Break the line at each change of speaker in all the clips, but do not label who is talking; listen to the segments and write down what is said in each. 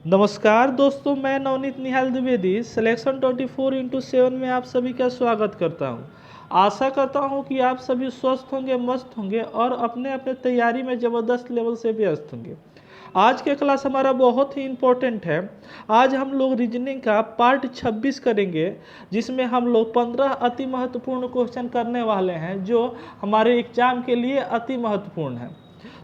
नमस्कार दोस्तों, मैं नवनीत निहाल द्विवेदी सिलेक्शन 24x7 में आप सभी का स्वागत करता हूं। आशा करता हूं कि आप सभी स्वस्थ होंगे, मस्त होंगे और अपने अपने तैयारी में ज़बरदस्त लेवल से व्यस्त होंगे। आज का क्लास हमारा बहुत ही इम्पोर्टेंट है। आज हम लोग रीजनिंग का पार्ट 26 करेंगे, जिसमें हम लोग 15 अति महत्वपूर्ण क्वेश्चन करने वाले हैं जो हमारे एग्जाम के लिए अति महत्वपूर्ण है।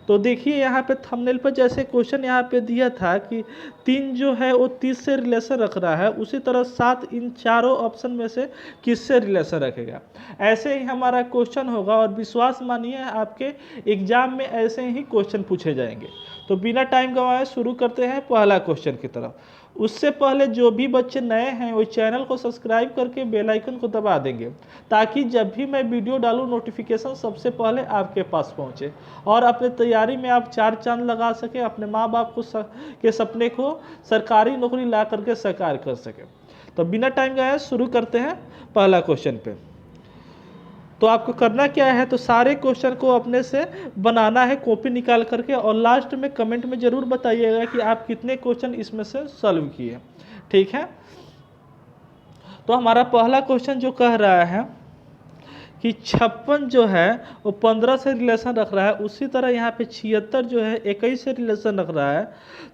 तो देखिए यहाँ पे थंबनेल पर जैसे क्वेश्चन यहाँ पे दिया था कि 3 जो है वो 30 से रिलेशन रख रहा है, उसी तरह 7 इन चारों ऑप्शन में से किससे रिलेशन रखेगा। ऐसे ही हमारा क्वेश्चन होगा और विश्वास मानिए आपके एग्जाम में ऐसे ही क्वेश्चन पूछे जाएंगे। तो बिना टाइम गंवाए शुरू करते हैं पहला क्वेश्चन की तरफ। उससे पहले जो भी बच्चे नए हैं वो चैनल को सब्सक्राइब करके बेल आइकन को दबा देंगे, ताकि जब भी मैं वीडियो डालूं नोटिफिकेशन सबसे पहले आपके पास पहुंचे और अपने तैयारी में आप चार चांद लगा सके, अपने माँ बाप को के सपने को सरकारी नौकरी ला करके साकार कर सके। तो बिना टाइम गए शुरू करते हैं पहला क्वेश्चन पे। तो आपको करना क्या है, तो सारे क्वेश्चन को अपने से बनाना है कॉपी निकाल करके, और लास्ट में कमेंट में ज़रूर बताइएगा कि आप कितने क्वेश्चन इसमें से सॉल्व किए। ठीक है, तो हमारा पहला क्वेश्चन जो कह रहा है कि 56 जो है वो 15 से रिलेशन रख रहा है, उसी तरह यहाँ पे 76 जो है 21 से रिलेशन रख रहा है।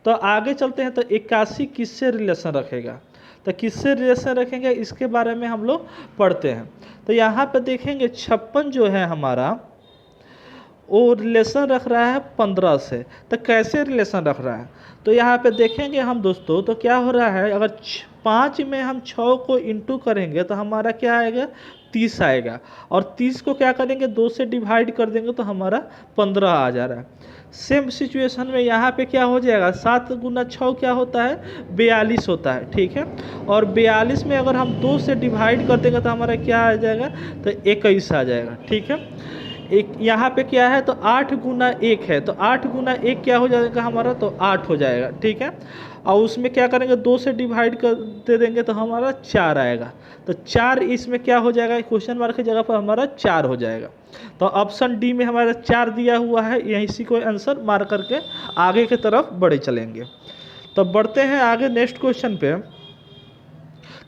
तो आगे चलते हैं, तो 81 किससे रिलेशन रखेगा, तो किससे रिलेशन रखेंगे इसके बारे में हम लोग पढ़ते हैं। तो यहाँ पे देखेंगे 56 जो है हमारा वो रिलेशन रख रहा है 15 से। तो कैसे रिलेशन रख रहा है, तो यहाँ पे देखेंगे हम दोस्तों, तो क्या हो रहा है, अगर 5 में हम 6 को इंटू करेंगे तो हमारा क्या आएगा, 30 आएगा। और 30 को क्या करेंगे, 2 से डिवाइड कर देंगे तो हमारा 15 आ जा रहा है। सेम सिचुएशन में यहाँ पे क्या हो जाएगा, 7 गुना 6 क्या होता है, 42 होता है। ठीक है, और 42 में अगर हम 2 से डिवाइड कर देंगे तो हमारा क्या आ जाएगा, तो 21 आ जाएगा। ठीक है, एक यहाँ पे क्या है, तो 8 गुना 1 है, तो 8 गुना 1 क्या हो जाएगा हमारा, तो 8 हो जाएगा। ठीक है, और उसमें क्या करेंगे, 2 से डिवाइड कर दे देंगे तो हमारा 4 आएगा। तो 4 इसमें क्या हो जाएगा, क्वेश्चन मार्क की जगह पर हमारा 4 हो जाएगा। तो ऑप्शन डी में हमारा 4 दिया हुआ है, यहीं इसी को आंसर मार्क करके आगे की तरफ बढ़े चलेंगे। तो बढ़ते हैं आगे नेक्स्ट क्वेश्चन पे।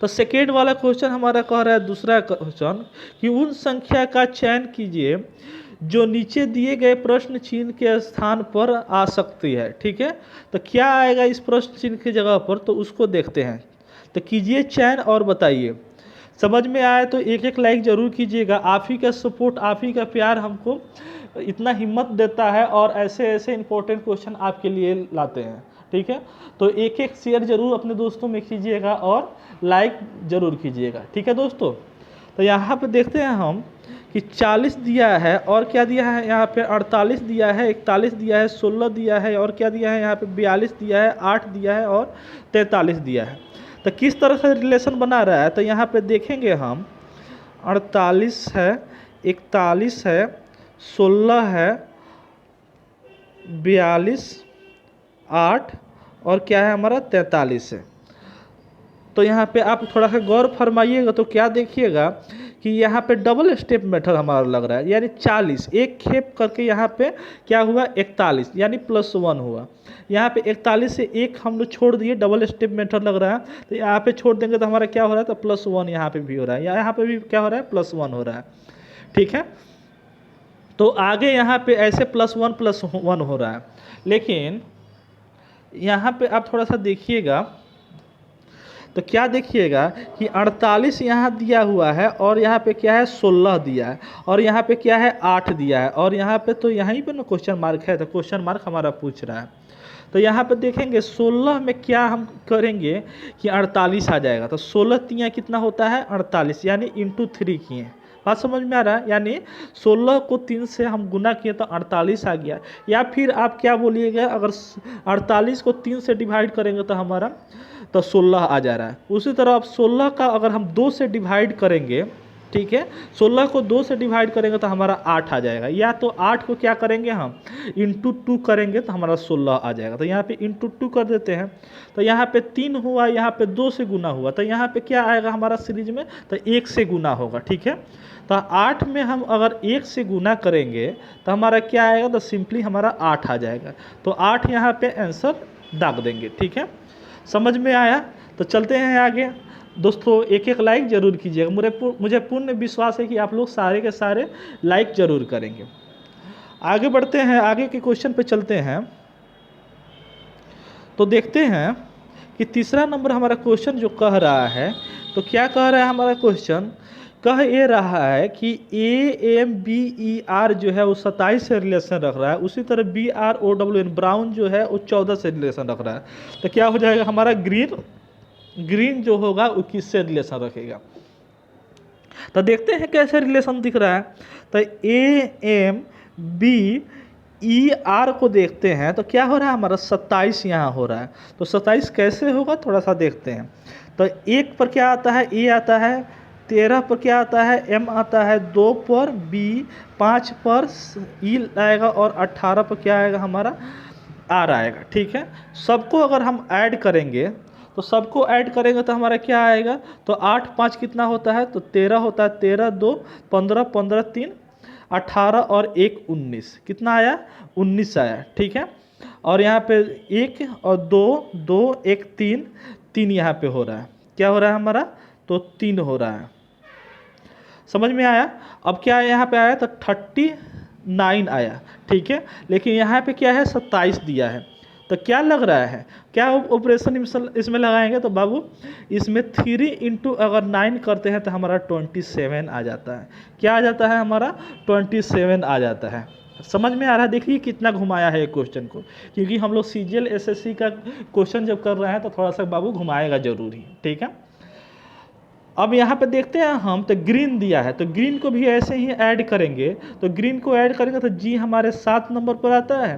तो सेकेंड वाला क्वेश्चन हमारा कह रहा है, दूसरा क्वेश्चन, कि उन संख्या का चयन कीजिए जो नीचे दिए गए प्रश्न चिन्ह के स्थान पर आ सकती है। ठीक है, तो क्या आएगा इस प्रश्न चिन्ह की जगह पर, तो उसको देखते हैं। तो कीजिए चयन और बताइए। समझ में आए तो एक एक लाइक जरूर कीजिएगा। आप ही का सपोर्ट, आप ही का प्यार हमको इतना हिम्मत देता है और ऐसे ऐसे इंपॉर्टेंट क्वेश्चन आपके लिए लाते हैं। ठीक है, तो एक एक शेयर जरूर अपने दोस्तों में कीजिएगा और लाइक जरूर कीजिएगा। ठीक है दोस्तों, तो यहाँ पे देखते हैं हम कि 40 दिया है और क्या दिया है, यहाँ पे 48 दिया है, 41 दिया है, 16 दिया है और क्या दिया है, यहाँ पे 42 दिया है, 8 दिया है और 43 दिया है। तो किस तरह से रिलेशन बना रहा है, तो यहाँ पे देखेंगे हम 48 है, 41 है, 16 है, 42, 8 और क्या है हमारा 43 है। तो यहाँ पे आप थोड़ा सा गौर फरमाइएगा तो क्या देखिएगा कि यहाँ पे डबल स्टेप मेथड हमारा लग रहा है, यानी 40 एक खेप करके यहाँ पे क्या हुआ, 41 यानी +1 हुआ। यहाँ पे 41 से एक हम लोग छोड़ दिए, डबल स्टेप मेथड लग रहा है। तो यहाँ पे छोड़ देंगे तो हमारा क्या हो रहा है, तो +1 यहाँ पे भी हो रहा है, यहाँ पे भी क्या हो रहा है, +1 हो रहा है। ठीक है, तो आगे यहाँ पे ऐसे +1 हो रहा है। लेकिन यहाँ पे आप थोड़ा सा देखिएगा तो क्या देखिएगा कि 48 यहाँ दिया हुआ है और यहाँ पे क्या है, 16 दिया है और यहाँ पे क्या है, 8 दिया है और यहाँ पे तो यहीं पे ना क्वेश्चन मार्क है, तो क्वेश्चन मार्क हमारा पूछ रहा है। तो यहाँ पे देखेंगे 16 में क्या हम करेंगे कि 48 आ जाएगा। तो 16 तिया कितना होता है, 48, यानी इंटू 3 किए। बात समझ में आ रहा है, यानी 16 को 3 से हम गुना किए तो 48 आ गया। या फिर आप क्या बोलिएगा, अगर 48 को 3 से डिवाइड करेंगे तो हमारा तो 16 आ जा रहा है। उसी तरह अब 16 का अगर हम 2 से डिवाइड करेंगे, ठीक है, 16 को 2 से डिवाइड करेंगे तो हमारा 8 आ जाएगा। या तो 8 को क्या करेंगे हम, इंटू 2 करेंगे तो हमारा 16 आ जाएगा। तो यहाँ पे इंटू 2 कर देते हैं, तो यहाँ पे 3 हुआ, यहाँ पे 2 से गुना हुआ, तो यहाँ पे क्या आएगा हमारा सीरीज में, तो 1 से गुना होगा। ठीक है, तो 8 में हम अगर 1 से गुना करेंगे तो हमारा क्या आएगा, तो सिंपली हमारा 8 आ जाएगा। तो 8 यहाँ पे आंसर दाग देंगे। ठीक है, समझ में आया? तो चलते हैं आगे। दोस्तों एक एक लाइक ज़रूर कीजिएगा, मुझे पूर्ण विश्वास है कि आप लोग सारे के सारे लाइक ज़रूर करेंगे। आगे बढ़ते हैं, आगे के क्वेश्चन पे चलते हैं। तो देखते हैं कि तीसरा नंबर हमारा क्वेश्चन जो कह रहा है, तो क्या कह रहा है हमारा क्वेश्चन? कह ये रहा है कि AMBER जो है वो 27 से रिलेशन रख रहा है, उसी तरह BROWN ब्राउन जो है वो 14 से रिलेशन रख रहा है। तो क्या हो जाएगा हमारा ग्रीन जो होगा वो किससे रिलेशन रखेगा? तो देखते हैं कैसे रिलेशन दिख रहा है। तो AMBER को देखते हैं, तो क्या हो रहा है हमारा 27 यहाँ हो रहा है। तो 27 कैसे होगा थोड़ा सा देखते हैं। तो 1 पर क्या आता है? A आता है, 13 पर क्या आता है? M आता है, 2 पर B, 5 पर E आएगा और 18 पर क्या आएगा हमारा? R आएगा। ठीक है, सबको अगर हम ऐड करेंगे तो सबको ऐड करेंगे तो हमारा क्या आएगा? तो 8 5 कितना होता है? तो 13 होता है, 13 2 15, 15 3 18 और 1 19, कितना आया? 19 आया। ठीक है, और यहाँ पे 1 और 2 2 1 3 3 यहाँ पे हो रहा है। क्या हो रहा है हमारा? तो 3 हो रहा है। समझ में आया? अब क्या यहाँ पे आया? तो 39 आया। ठीक है, लेकिन यहाँ पे क्या है? 27 दिया है। तो क्या लग रहा है, क्या ऑपरेशन इसमें लगाएंगे? तो बाबू इसमें 3 इंटू अगर 9 करते हैं तो हमारा 27 आ जाता है। क्या आ जाता है हमारा? 27 आ जाता है। समझ में आ रहा है? देखिए कितना घुमाया है क्वेश्चन को, क्योंकि हम लोग CGL SSC का क्वेश्चन जब कर रहे हैं तो थोड़ा सा बाबू घुमाएगा जरूर ही। ठीक है, अब यहाँ पे देखते हैं हम, तो ग्रीन दिया है तो ग्रीन को भी ऐसे ही ऐड करेंगे। तो ग्रीन को ऐड करेंगे तो G हमारे 7 नंबर पर आता है,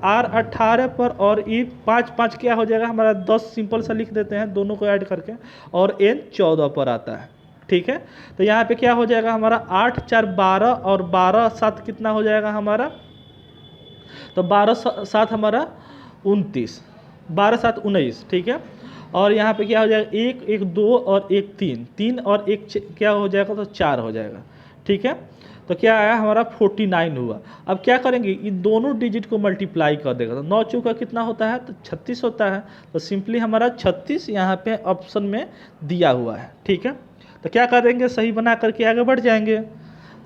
R 18 पर और E 5 5 क्या हो जाएगा हमारा? 10 सिंपल सा लिख देते हैं दोनों को ऐड करके, और N 14 पर आता है। ठीक है, तो यहाँ पे क्या हो जाएगा हमारा? 8 4 12 और 12 7 कितना हो जाएगा हमारा? तो 12 7 हमारा 29, 12 7 19। ठीक है, और यहाँ पे क्या हो जाएगा? 1 1 2 और 1 3 3 और 1 क्या हो जाएगा? तो 4 हो जाएगा। ठीक है, तो क्या आया हमारा? 49 हुआ। अब क्या करेंगे? इन दोनों डिजिट को मल्टीप्लाई कर देगा। तो 9 चौका कितना होता है? तो 36 होता है। तो सिंपली हमारा 36 यहाँ पे ऑप्शन में दिया हुआ है। ठीक है, तो क्या करेंगे? सही बना करके आगे बढ़ जाएंगे।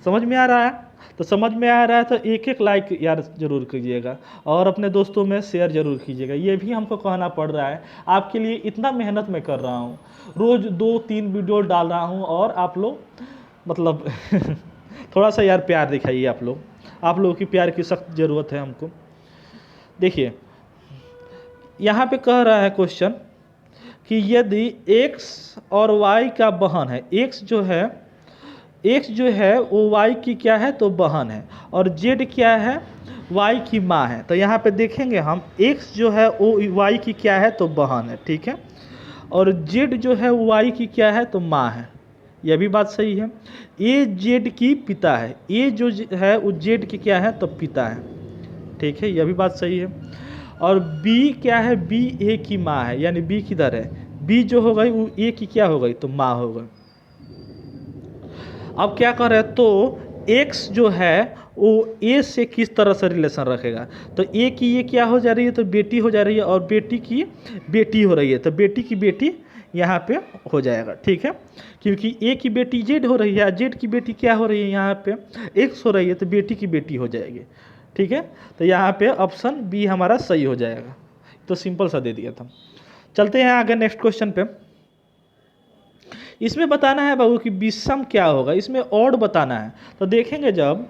समझ में आ रहा है? तो समझ में आ रहा है तो एक एक लाइक यार ज़रूर कीजिएगा और अपने दोस्तों में शेयर ज़रूर कीजिएगा। ये भी हमको कहना पड़ रहा है, आपके लिए इतना मेहनत मैं कर रहा हूँ, रोज़ 2-3 वीडियो डाल रहा हूँ, और आप लोग मतलब थोड़ा सा यार प्यार दिखाइए। आप लोगों की प्यार की सख्त ज़रूरत है हमको। देखिए यहाँ पे कह रहा है क्वेश्चन कि यदि x और y का बहन है, x जो है वो y की क्या है? तो बहन है, और z क्या है? y की माँ है। तो यहाँ पे देखेंगे हम, x जो है वो y की क्या है? तो बहन है। ठीक है, और z जो है वो y की क्या है? तो माँ है। यह भी बात सही है। a z की पिता है, a जो है वो z की क्या है? तो पिता है। ठीक है, यह भी बात सही है। और b क्या है? b a की माँ है, यानी b किधर है? b जो हो गई वो a की क्या हो गई? तो माँ हो गई। अब क्या कर रहे हैं? तो x जो है वो a से किस तरह से रिलेशन रखेगा? तो a की ये क्या हो जा रही है? तो बेटी हो जा रही है, और बेटी की बेटी हो रही है, तो बेटी की बेटी यहाँ पे हो जाएगा। ठीक है, क्योंकि a की बेटी z हो रही है, z की बेटी क्या हो रही है? यहाँ पे x हो रही है, तो बेटी की बेटी हो जाएगी। ठीक है, तो यहाँ पे ऑप्शन बी हमारा सही हो जाएगा। तो सिंपल सा दे दिया था। चलते हैं आगे नेक्स्ट क्वेश्चन पे। इसमें बताना है बाबू कि विषम क्या होगा, इसमें ऑड बताना है। तो देखेंगे जब,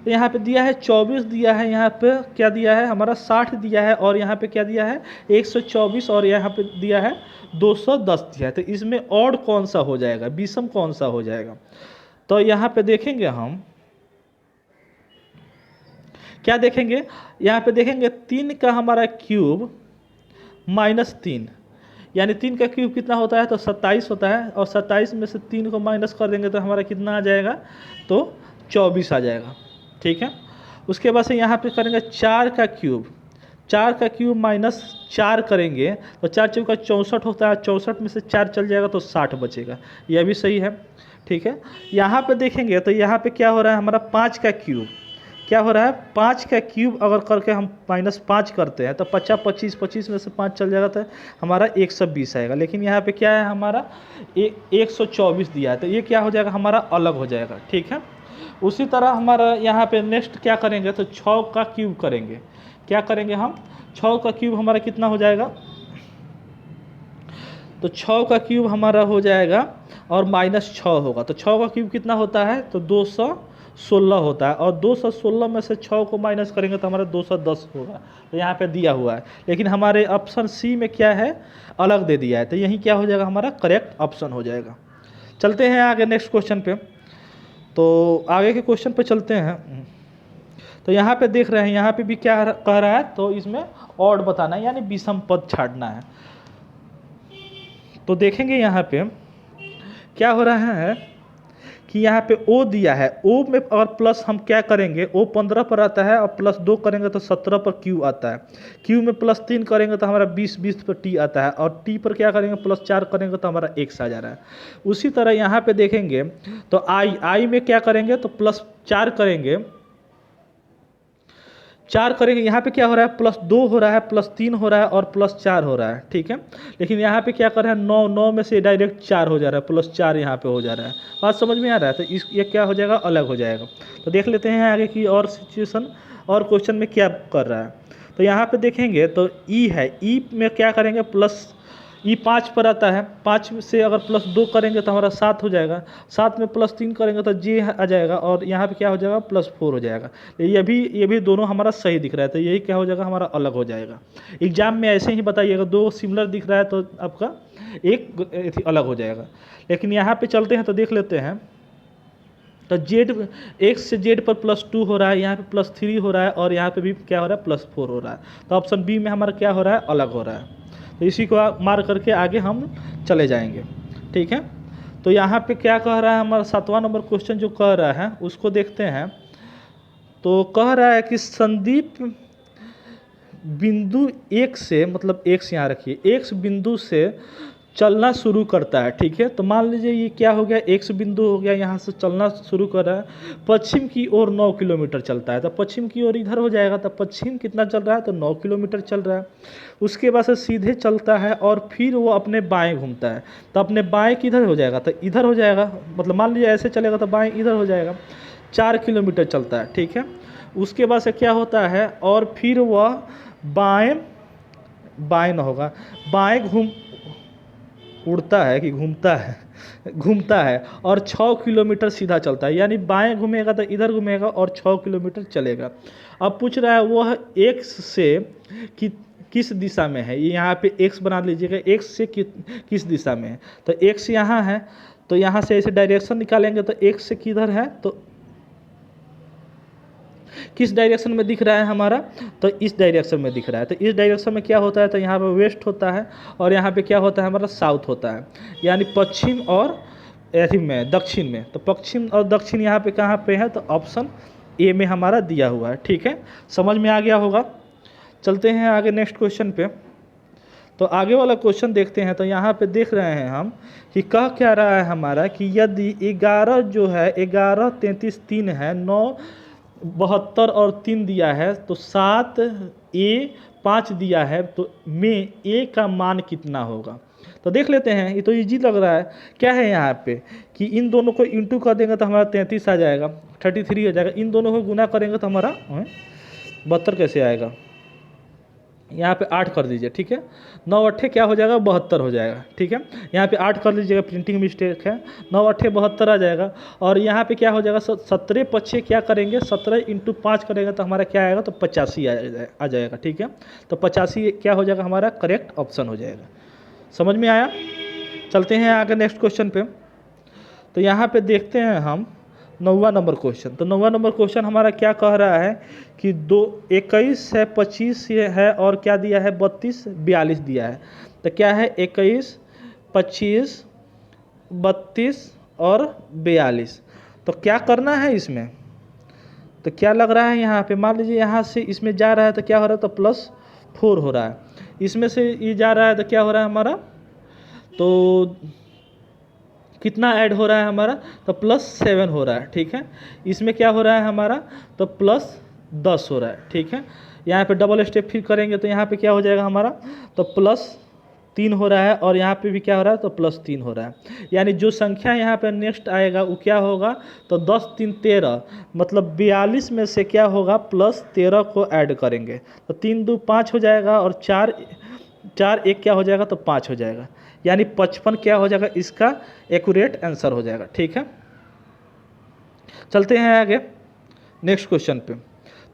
तो यहाँ पे दिया है 24 दिया है, यहाँ पे क्या दिया है हमारा? 60 दिया है, और यहाँ पे क्या दिया है? 124, और यहाँ पे दिया है 210 दिया है। तो इसमें ऑड कौन सा हो जाएगा, विषम कौन सा हो जाएगा? तो यहाँ पे देखेंगे हम, क्या देखेंगे? यहाँ पे देखेंगे 3 का हमारा क्यूब -3, यानी 3 का क्यूब कितना होता है? तो 27 होता है, और 27 में से 3 को माइनस कर देंगे तो हमारा कितना आ जाएगा? तो 24 आ जाएगा। ठीक है, उसके बाद से यहाँ पे करेंगे 4 का क्यूब, 4 का क्यूब -4 करेंगे तो 4 चौका 64 होता है, 64 में से 4 चल जाएगा तो 60 बचेगा। यह भी सही है। ठीक है, यहाँ पे देखेंगे तो यहाँ पे क्या हो रहा है हमारा? 5 का क्यूब, क्या हो रहा है, 5 का क्यूब अगर करके हम -5 करते हैं तो 50 25 25 में से 5 चल जाएगा तो हमारा 120 आएगा। लेकिन यहाँ पे क्या है हमारा 124 दिया है, तो ये क्या हो जाएगा हमारा अलग हो जाएगा। ठीक है, उसी तरह हमारा यहाँ पे नेक्स्ट क्या करेंगे तो 6 का क्यूब करेंगे। क्या करेंगे हम, 6 का क्यूब हमारा कितना हो जाएगा, तो 6 का क्यूब हमारा हो जाएगा और -6 होगा, तो 6 का क्यूब कितना होता है तो 216 होता है, और 216 में से 6 को माइनस करेंगे तो हमारा 210 होगा। तो यहाँ पे दिया हुआ है, लेकिन हमारे ऑप्शन सी में क्या है अलग दे दिया है, तो यही क्या हो जाएगा हमारा करेक्ट ऑप्शन हो जाएगा। चलते हैं आगे नेक्स्ट क्वेश्चन पे। तो आगे के क्वेश्चन पे चलते हैं। तो यहाँ पे देख रहे हैं, यहाँ पे भी क्या कह रहा है, तो इसमें ऑड बताना है यानी विषम पद छाड़ना है। तो देखेंगे यहाँ पे क्या हो रहा है कि यहाँ पे ओ दिया है, ओ में अगर प्लस हम क्या करेंगे, ओ 15 पर आता है और +2 करेंगे तो 17 पर क्यू आता है, क्यू में +3 करेंगे तो हमारा 20 पर टी आता है, और टी पर क्या करेंगे +4 करेंगे तो हमारा x आ जा रहा है। उसी तरह यहाँ पे देखेंगे तो आई में क्या करेंगे तो +4 करेंगे, 4 करेंगे, यहाँ पे क्या हो रहा है +2 हो रहा है, +3 हो रहा है और +4 हो रहा है। ठीक है, लेकिन यहाँ पे क्या कर रहा है 9 में से डायरेक्ट 4 हो जा रहा है, +4 यहाँ पे हो जा रहा है। बात समझ में आ रहा है, तो ये क्या हो जाएगा अलग हो जाएगा। तो देख लेते हैं आगे की और सिचुएशन और क्वेश्चन में क्या कर रहा है। तो यहाँ पे देखेंगे तो ई है, ई में क्या करेंगे ई 5 पर आता है, 5 से अगर +2 करेंगे तो हमारा 7 हो जाएगा, 7 में +3 करेंगे तो जे आ जाएगा, और यहाँ पे क्या हो जाएगा +4 हो जाएगा। ये भी दोनों हमारा सही दिख रहा है, तो यही क्या हो जाएगा हमारा अलग हो जाएगा। एग्जाम में ऐसे ही बताइएगा, 2 सिमिलर दिख रहा है तो आपका एक अलग हो जाएगा। लेकिन यहाँ पे चलते हैं तो देख लेते हैं, तो जेड x से जेड पर +2 हो रहा है, यहाँ पे +3 हो रहा है, और यहाँ पे भी क्या हो रहा है +4 हो रहा है। तो ऑप्शन बी में हमारा क्या हो रहा है अलग हो रहा है। तो इसी को मार करके आगे हम चले जाएंगे। ठीक है, तो यहाँ पे क्या कह रहा है हमारा 7वां नंबर क्वेश्चन जो कह रहा है उसको देखते हैं। तो कह रहा है कि संदीप बिंदु एक से, मतलब x यहाँ रखिए, x बिंदु से चलना शुरू करता है। ठीक है, तो मान लीजिए ये क्या हो गया x बिंदु हो गया, यहाँ से चलना शुरू कर रहा है, पश्चिम की ओर 9 किलोमीटर चलता है, तो पश्चिम की ओर इधर हो जाएगा, तो पश्चिम कितना चल रहा है तो 9 किलोमीटर चल रहा है। उसके बाद से सीधे चलता है और फिर वो अपने बाएं घूमता है, तो अपने बाएं किधर हो जाएगा तो इधर हो जाएगा, मतलब मान लीजिए ऐसे चलेगा तो बाएं इधर हो जाएगा, 4 किलोमीटर चलता है। ठीक है, उसके बाद से क्या होता है और फिर वह बाएं न होगा, बाएं उड़ता है कि घूमता है और 6 किलोमीटर सीधा चलता है, यानी बाएं घूमेगा तो इधर घूमेगा और 6 किलोमीटर चलेगा। अब पूछ रहा है वह x से किस दिशा में है, ये यहाँ पे x बना लीजिएगा, x से किस दिशा में है, तो x यहाँ है, तो यहाँ से ऐसे डायरेक्शन निकालेंगे तो x से किधर है, तो किस डायरेक्शन में दिख रहा है हमारा, तो इस डायरेक्शन में दिख रहा है। तो इस डायरेक्शन में क्या होता है तो यहाँ पे वेस्ट होता है, और यहाँ पे क्या होता है हमारा साउथ होता है, यानी पश्चिम और ऐसी में दक्षिण में। तो पश्चिम और दक्षिण यहाँ पे कहाँ पे है, तो ऑप्शन ए में हमारा दिया हुआ है। ठीक है, समझ में आ गया होगा। चलते हैं आगे नेक्स्ट क्वेश्चन पे। तो आगे वाला क्वेश्चन देखते हैं। तो यहाँ पे देख रहे हैं हम कि कह क्या रहा है हमारा कि यदि 11 जो है 11 33 3 है, 9 72 और 3 दिया है, तो 7 A 5 दिया है, तो में A का मान कितना होगा। तो देख लेते हैं, ये तो इजी लग रहा है। क्या है यहाँ पे कि इन दोनों को इंटू कर देंगे तो हमारा 33 आ जाएगा, 33 आ जाएगा। इन दोनों को गुना करेंगे तो हमारा 72 कैसे आएगा, यहाँ पे 8 कर दीजिए। ठीक है, 9 अट्ठे क्या हो जाएगा 72 हो जाएगा। ठीक है, यहाँ पे 8 कर लीजिएगा, प्रिंटिंग मिस्टेक है, 9 अट्ठे 72 आ जाएगा। और यहाँ पे क्या हो जाएगा 17 पच्छे क्या करेंगे 17 × 5 करेंगे तो हमारा क्या आएगा तो 85 आ जाएगा। ठीक है, तो 85 क्या हो जाएगा हमारा करेक्ट ऑप्शन हो जाएगा। समझ में आया। चलते हैं आगे नेक्स्ट क्वेश्चन पे। तो यहाँ पे देखते हैं हम 9वां नंबर क्वेश्चन। तो 9वां नंबर क्वेश्चन हमारा क्या कह रहा है कि 21 है 25 है और क्या दिया है 32 42 दिया है। तो क्या है 21 25 32 और 42। तो क्या करना है इसमें, तो क्या लग रहा है यहाँ पे, मान लीजिए यहाँ से इसमें जा रहा है तो क्या हो रहा है तो +4 हो रहा है, इसमें से ये जा रहा है तो क्या हो रहा है हमारा, तो कितना ऐड हो रहा है हमारा, तो +7 हो रहा है, ठीक है। इसमें क्या हो रहा है हमारा, तो +10 हो रहा है, ठीक है। यहाँ पे डबल स्टेप फिर करेंगे तो यहाँ पे क्या हो जाएगा हमारा, तो +3 हो रहा है, और यहाँ पे भी क्या हो रहा है, तो +3 हो रहा है। यानी जो संख्या यहाँ पे नेक्स्ट आएगा वो क्या होगा, तो 10 3 13, मतलब 42 में से क्या होगा, +13 को ऐड करेंगे तो 3 2 5 हो जाएगा, और 4 4 1 क्या हो जाएगा, तो 5 हो जाएगा। यानी 55 क्या हो जाएगा, इसका एक्यूरेट आंसर हो जाएगा, ठीक है। चलते हैं आगे नेक्स्ट क्वेश्चन पे।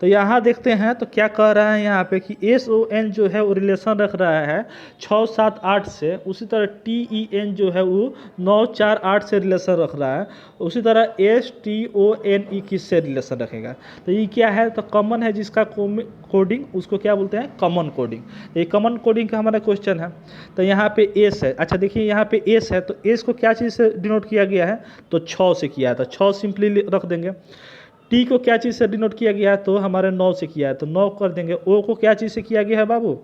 तो यहाँ देखते हैं तो क्या कह रहा है यहाँ पे कि SON जो है वो रिलेशन रख रहा है 6 7 8 से, उसी तरह TEN जो है वो 9 4 8 से रिलेशन रख रहा है, उसी तरह STONE किससे रिलेशन रखेगा। तो ये क्या है, तो कॉमन है जिसका कोडिंग उसको क्या बोलते हैं, कॉमन कोडिंग। ये कॉमन कोडिंग का हमारा क्वेश्चन है। तो यहाँ पे एस है, अच्छा देखिए यहाँ पे एस है, तो एस को क्या चीज़ से डिनोट किया गया है, तो 6 से किया है, तो 6 सिंपली रख देंगे। टी को क्या चीज़ से डिनोट किया गया है, तो हमारे 9 से किया है, तो 9 कर देंगे। ओ को क्या चीज़ से किया गया है बाबू,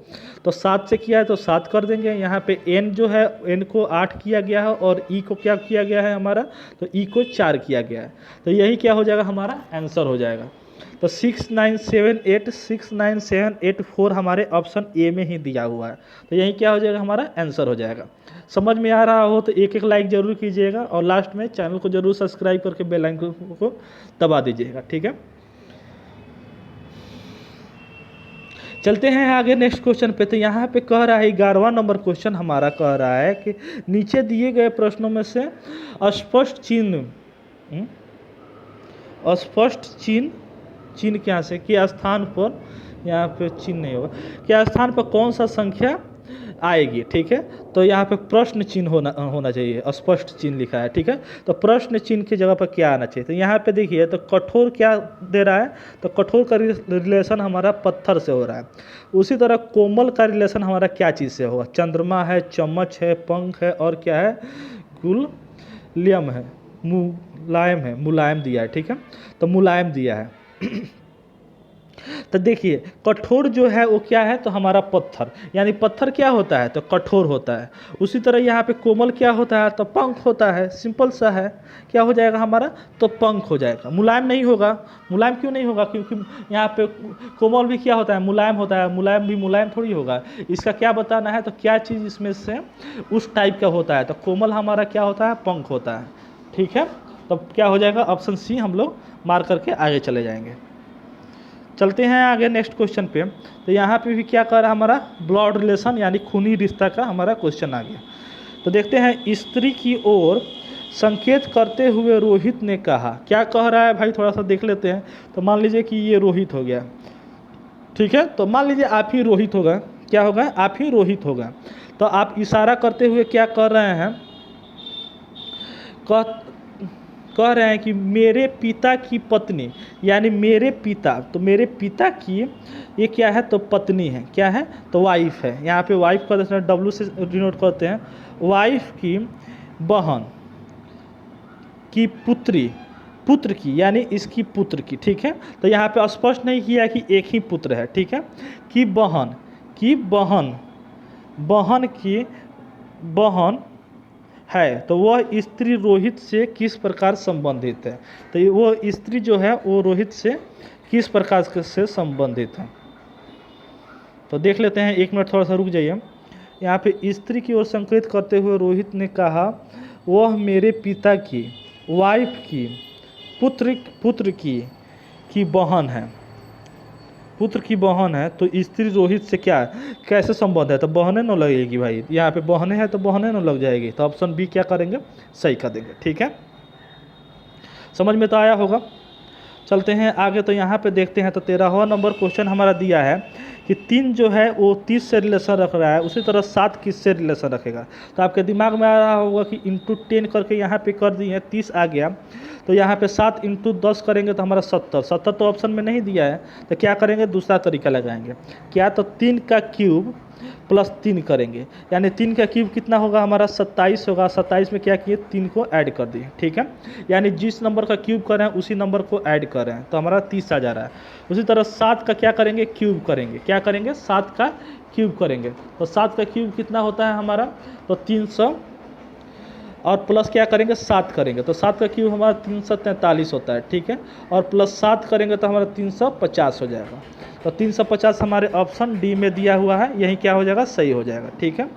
तो 7 से किया है, तो 7 कर देंगे। यहाँ पे एन जो है, एन को 8 किया गया है, और ई को क्या किया गया है हमारा, तो ई को 4 किया गया है। तो यही क्या हो जाएगा, हमारा आंसर हो जाएगा। तो 69784 हमारे ऑप्शन ए में ही दिया हुआ है, तो यही क्या हो जाएगा, हमारा आंसर हो जाएगा। समझ में आ रहा हो तो एक एक लाइक जरूर कीजिएगा, और लास्ट में चैनल को जरूर सब्सक्राइब करके बेल आइकन को दबा दीजिएगा, ठीक है। चलते हैं आगे नेक्स्ट क्वेश्चन पे। तो यहाँ पे कह रहा है 11वां नंबर क्वेश्चन हमारा कह रहा है कि नीचे दिए गए प्रश्नों में से अस्पष्ट चिन्ह क्या से के स्थान पर, यहाँ पे चिन्ह नहीं होगा, के स्थान पर कौन सा संख्या आएगी, ठीक है। तो यहाँ पे प्रश्न चिन्ह होना चाहिए, स्पष्ट चिन्ह लिखा है, ठीक है। तो प्रश्न चिन्ह की जगह पर क्या आना चाहिए, तो यहाँ पे देखिए तो कठोर क्या दे रहा है, तो कठोर का रिलेशन हमारा पत्थर से हो रहा है। उसी तरह कोमल का रिलेशन हमारा क्या चीज़ से होगा, चंद्रमा है, चम्मच है, पंख है, और क्या है, गुललियम है, मुलायम दिया है, ठीक है। तो मुलायम दिया है। तो देखिए कठोर जो है वो क्या है, तो हमारा पत्थर, यानी पत्थर क्या होता है, तो कठोर होता है। उसी तरह यहाँ पे कोमल क्या होता है, तो पंख होता है, सिंपल सा है, क्या हो जाएगा हमारा, तो पंख हो जाएगा। मुलायम नहीं होगा, मुलायम क्यों नहीं होगा, क्योंकि यहाँ पे कोमल भी क्या होता है, मुलायम होता है, मुलायम भी मुलायम थोड़ी होगा। इसका क्या बताना है, तो क्या चीज़ इसमें से उस टाइप का होता है, तो कोमल हमारा क्या होता है, पंख होता है, ठीक है। तब क्या हो जाएगा, ऑप्शन सी हम लोग मार करके आगे चले जाएंगे। चलते हैं आगे नेक्स्ट क्वेश्चन पे। तो यहाँ पे भी क्या कर रहा है, हमारा ब्लड रिलेशन यानी खूनी रिश्ता का हमारा क्वेश्चन आ गया। तो देखते हैं, स्त्री की ओर संकेत करते हुए रोहित ने कहा, क्या कह रहा है भाई, थोड़ा सा देख लेते हैं। तो मान लीजिए कि ये रोहित हो गया, ठीक है। तो मान लीजिए आप ही रोहित होगा, क्या होगा, आप ही रोहित होगा। तो आप इशारा करते हुए क्या कर रहे हैं, कह रहे हैं कि मेरे पिता की पत्नी, यानी मेरे पिता, तो मेरे पिता की ये क्या है, तो पत्नी है, क्या है, तो वाइफ है। यहाँ पे वाइफ का W से डिनोट करते हैं, वाइफ की बहन की पुत्र की, यानी इसकी पुत्र की, ठीक है। तो यहाँ पे स्पष्ट नहीं किया कि एक ही पुत्र है, ठीक है। कि बहन की बहन है, तो वह स्त्री रोहित से किस प्रकार संबंधित है। तो वो स्त्री जो है वो रोहित से किस प्रकार से संबंधित है, तो देख लेते हैं। 1 मिनट थोड़ा सा रुक जाइए। यहाँ पे स्त्री की ओर संकेत करते हुए रोहित ने कहा, वह मेरे पिता की वाइफ की पुत्र की बहन है, पुत्र की बहन है। तो स्त्री रोहित से क्या है, कैसे संबंध है, तो बहनें न लगेगी भाई, यहाँ पे बहनें हैं तो बहनें न लग जाएगी। तो ऑप्शन बी क्या करेंगे, सही कर देंगे, ठीक है। समझ में तो आया होगा। चलते हैं आगे। तो यहाँ पे देखते हैं, तो 13वां नंबर क्वेश्चन हमारा दिया है कि 3 जो है वो 30 से रिलेशन रख रहा है, उसी तरह 7 किससे रिलेशन रखेगा। तो आपके दिमाग में आ रहा होगा कि इंटू 10 करके यहाँ पे कर दिए हैं, 30 आ गया। तो यहाँ पे 7 इंटू 10 करेंगे तो हमारा 70 तो ऑप्शन में नहीं दिया है। तो क्या करेंगे, दूसरा तरीका लगाएंगे, क्या, तो 3 का क्यूब प्लस 3 करेंगे, यानी 3 का क्यूब कितना होगा हमारा, 27 होगा। 27 में क्या किए, 3 को ऐड कर दिए, ठीक है। यानी जिस नंबर का क्यूब कर रहे हैं उसी नंबर को ऐड कर रहे हैं, तो हमारा 30 आ जा रहा है। उसी तरह 7 का क्या करेंगे, क्यूब करेंगे, क्या करेंगे, 7 का क्यूब करेंगे। तो 7 का क्यूब कितना होता है हमारा, तो और प्लस क्या करेंगे 7 करेंगे तो 7 का क्यूब हमारा 343 होता है, ठीक है। और प्लस 7 करेंगे तो हमारा 350 हो जाएगा। तो 350 हमारे ऑप्शन डी में दिया हुआ है, यही क्या हो जाएगा, सही हो जाएगा, ठीक है।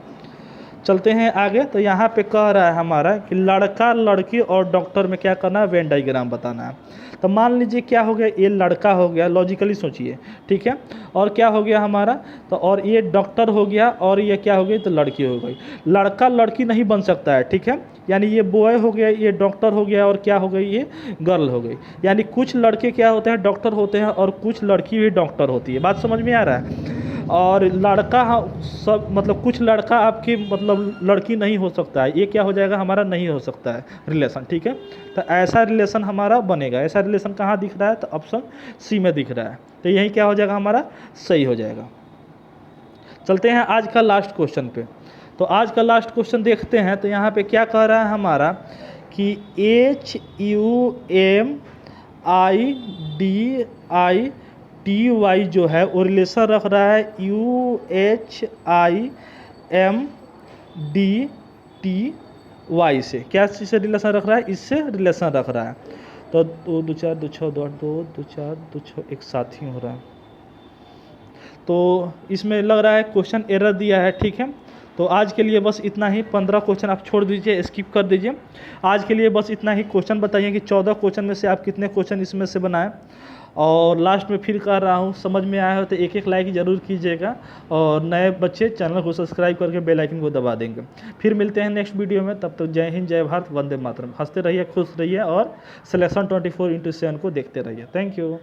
चलते हैं आगे। तो यहाँ पे कह रहा है हमारा कि लड़का लड़की और डॉक्टर में क्या करना है, वेन डायग्राम बताना है। तो मान लीजिए क्या हो गया, ये लड़का हो गया, लॉजिकली सोचिए, ठीक है। और क्या हो गया हमारा, तो और ये डॉक्टर हो गया, और ये क्या हो गई, तो लड़की हो गई। लड़का लड़की नहीं बन सकता है, ठीक है। यानी ये बॉय हो गया, ये डॉक्टर हो गया, और क्या हो गई, ये गर्ल हो गई। यानी कुछ लड़के क्या होते हैं, डॉक्टर होते हैं, और कुछ लड़की भी डॉक्टर होती है। बात समझ में आ रहा है। और लड़का सब मतलब कुछ लड़का आपकी मतलब लड़की नहीं हो सकता है, ये क्या हो जाएगा हमारा, नहीं हो सकता है रिलेशन, ठीक है। तो ऐसा रिलेशन हमारा बनेगा। ऐसा रिलेशन कहाँ दिख रहा है, तो ऑप्शन सी में दिख रहा है। तो यही क्या हो जाएगा हमारा, सही हो जाएगा। चलते हैं आज का लास्ट क्वेश्चन पे। तो आज का लास्ट क्वेश्चन देखते हैं। तो यहाँ पे क्या कह रहा है हमारा कि HUMIDITY जो है वो रिलेशन रख रहा है UHIMDTY से। क्या चीज़ से रिलेशन रख रहा है, इससे रिलेशन रख रहा है। तो 2 2 4 2 6 2 8 2 2 4 2 6 एक साथ ही हो रहा है। तो इसमें लग रहा है क्वेश्चन एरर दिया है, ठीक है। तो आज के लिए बस इतना ही। 15 क्वेश्चन आप छोड़ दीजिए, स्किप कर दीजिए। आज के लिए बस इतना ही। क्वेश्चन बताइए कि 14 क्वेश्चन में से आप कितने क्वेश्चन इसमें से बनाएं। और लास्ट में फिर कह रहा हूँ, समझ में आया हो तो एक लाइक ज़रूर कीजिएगा। और नए बच्चे चैनल को सब्सक्राइब करके बेल आइकन को दबा देंगे। फिर मिलते हैं नेक्स्ट वीडियो में। तब तक जय हिंद, जय भारत, वंदे मातरम। हंसते रहिए, खुश रहिए और सिलेक्शन 24x7 को देखते रहिए। Thank you.